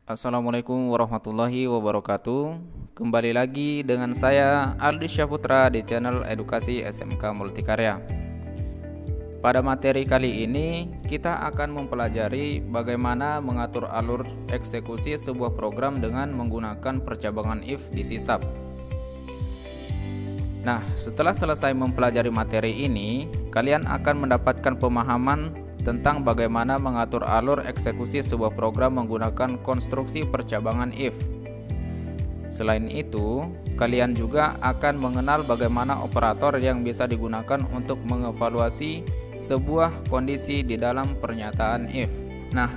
Assalamualaikum warahmatullahi wabarakatuh. Kembali lagi dengan saya Aldi Syahputra di channel Edukasi SMK Multikarya. Pada materi kali ini kita akan mempelajari bagaimana mengatur alur eksekusi sebuah program dengan menggunakan percabangan if di sisab. Nah, setelah selesai mempelajari materi ini, kalian akan mendapatkan pemahaman tentang bagaimana mengatur alur eksekusi sebuah program menggunakan konstruksi percabangan if. Selain itu, kalian juga akan mengenal bagaimana operator yang bisa digunakan untuk mengevaluasi sebuah kondisi di dalam pernyataan if. Nah,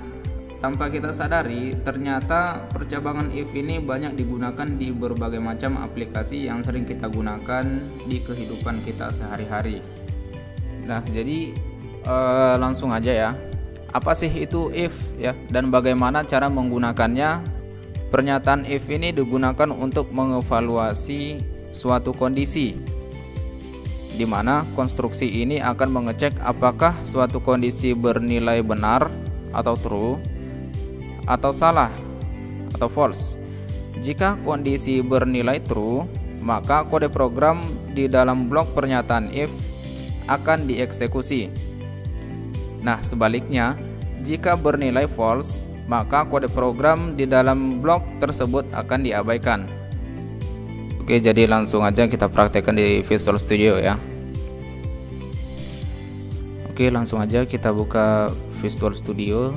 tanpa kita sadari, ternyata percabangan if ini banyak digunakan di berbagai macam aplikasi yang sering kita gunakan di kehidupan kita sehari-hari. Nah, jadi langsung aja ya. Apa sih itu if ya, dan bagaimana cara menggunakannya? Pernyataan if ini digunakan untuk mengevaluasi suatu kondisi, di mana konstruksi ini akan mengecek apakah suatu kondisi bernilai benar atau true, atau salah atau false. Jika kondisi bernilai true, maka kode program di dalam blok pernyataan if akan dieksekusi. Nah, sebaliknya, jika bernilai false, maka kode program di dalam blok tersebut akan diabaikan. Oke, jadi langsung aja kita praktekkan di Visual Studio ya. Oke, langsung aja kita buka Visual Studio.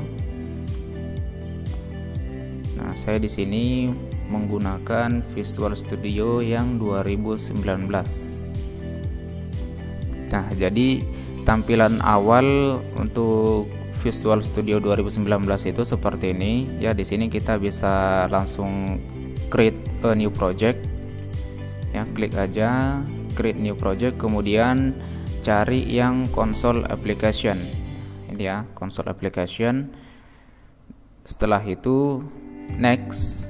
Nah, saya di sini menggunakan Visual Studio yang 2019. Nah, jadi tampilan awal untuk Visual Studio 2019 itu seperti ini ya. Di sini kita bisa langsung create a new project ya, klik aja create new project, kemudian cari yang console application ini ya, console application. Setelah itu next,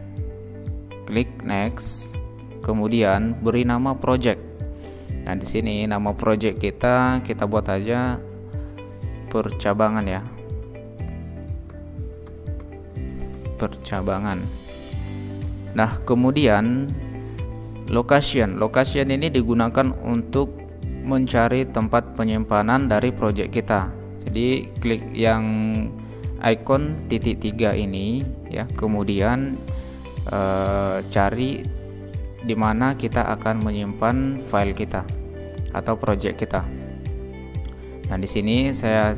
klik next, kemudian beri nama project. Nah, di sini nama project kita buat aja percabangan ya. Percabangan. Nah, kemudian location ini digunakan untuk mencari tempat penyimpanan dari project kita. Jadi klik yang icon titik 3 ini ya, kemudian cari di mana kita akan menyimpan file kita atau project kita. Nah, di sini saya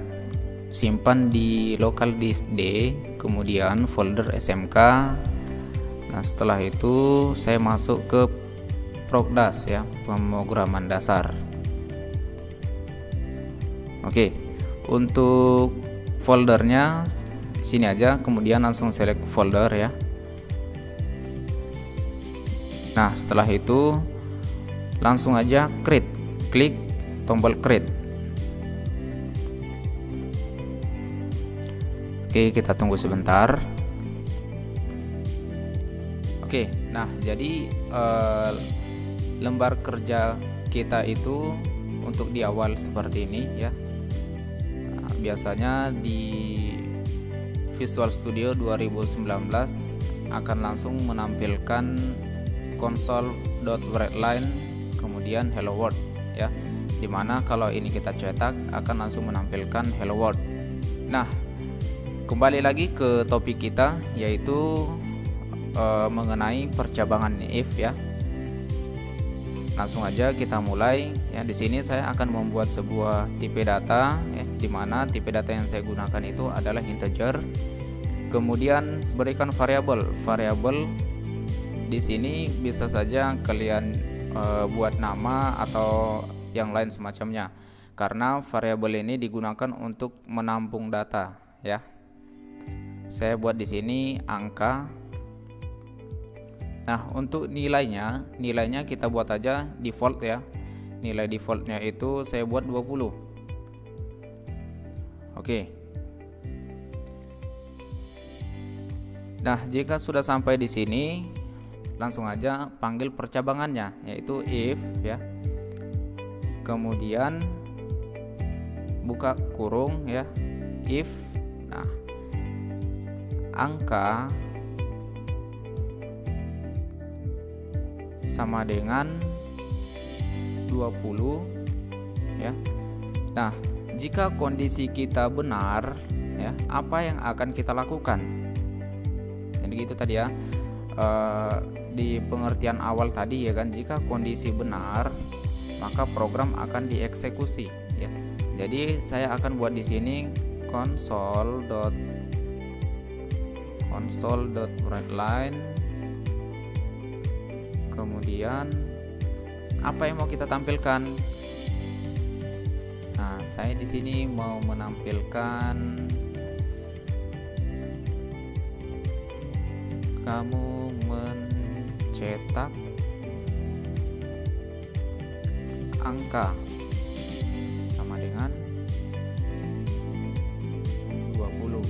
simpan di local disk D, kemudian folder SMK. Nah, setelah itu saya masuk ke Progdas ya, pemrograman dasar. Oke, untuk foldernya sini aja, kemudian langsung select folder ya. Nah, setelah itu langsung aja create, klik tombol create. Oke, kita tunggu sebentar. Oke, nah jadi lembar kerja kita itu untuk di awal seperti ini ya. Nah, biasanya di Visual Studio 2019 akan langsung menampilkan console.writeline kemudian hello world ya, dimana kalau ini kita cetak akan langsung menampilkan hello world. Nah, kembali lagi ke topik kita, yaitu mengenai percabangan if ya. Langsung aja kita mulai ya. Di sini saya akan membuat sebuah tipe data ya, dimana tipe data yang saya gunakan itu adalah integer. Kemudian berikan variabel di sini bisa saja kalian buat nama atau yang lain semacamnya, karena variabel ini digunakan untuk menampung data ya. Saya buat di sini angka. Nah, untuk nilainya kita buat aja default ya. Nilai defaultnya itu saya buat 20. Oke. Nah, jika sudah sampai di sini, langsung aja panggil percabangannya, yaitu if ya. Kemudian buka kurung ya, if. Nah, angka sama dengan 20 ya. Nah, jika kondisi kita benar ya, apa yang akan kita lakukan? Jadi gitu tadi ya. Di pengertian awal tadi ya kan, jika kondisi benar maka program akan dieksekusi ya. Jadi saya akan buat di sini console.writeLine, kemudian apa yang mau kita tampilkan. Nah, saya di sini mau menampilkan kamu mencetak angka sama dengan 20.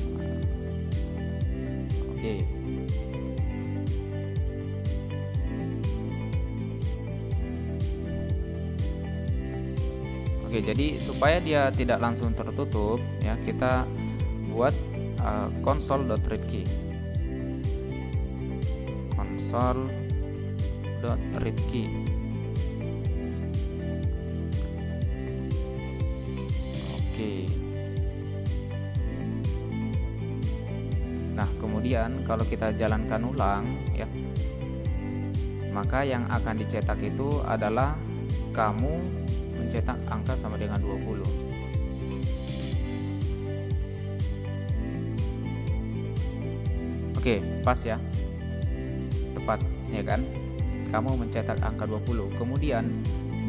Oke. Oke, jadi supaya dia tidak langsung tertutup ya, kita buat console.readKey. Console.readKey. Oke. Nah, kemudian kalau kita jalankan ulang ya, maka yang akan dicetak itu adalah kamu mencetak angka sama dengan 20. Oke, pas ya. Tepat ya kan? Kamu mencetak angka 20. Kemudian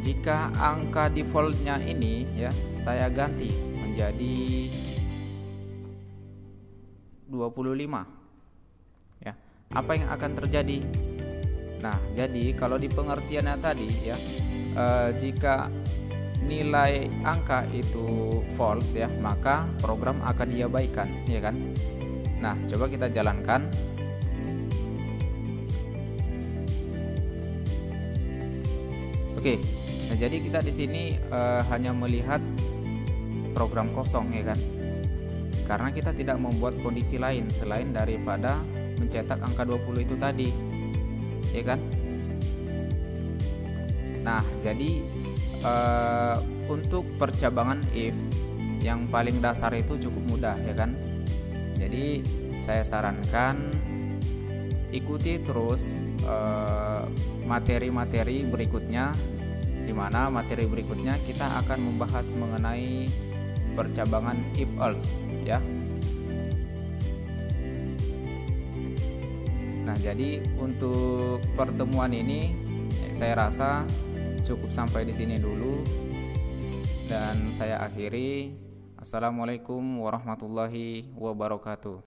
jika angka defaultnya ini ya, saya ganti menjadi 25 ya. Apa yang akan terjadi? Nah, jadi kalau di pengertiannya tadi ya, jika nilai angka itu false ya, maka program akan diabaikan ya kan. Nah, coba kita jalankan. Oke. Nah, jadi kita di sini hanya melihat program kosong ya kan. Karena kita tidak membuat kondisi lain selain daripada mencetak angka 20 itu tadi. Ya kan? Nah, jadi untuk percabangan if yang paling dasar itu cukup mudah ya kan. Jadi saya sarankan ikuti terus materi-materi berikutnya, di mana materi berikutnya kita akan membahas mengenai percabangan if else ya. Nah, jadi untuk pertemuan ini saya rasa cukup sampai di sini dulu, dan saya akhiri. Assalamualaikum warahmatullahi wabarakatuh.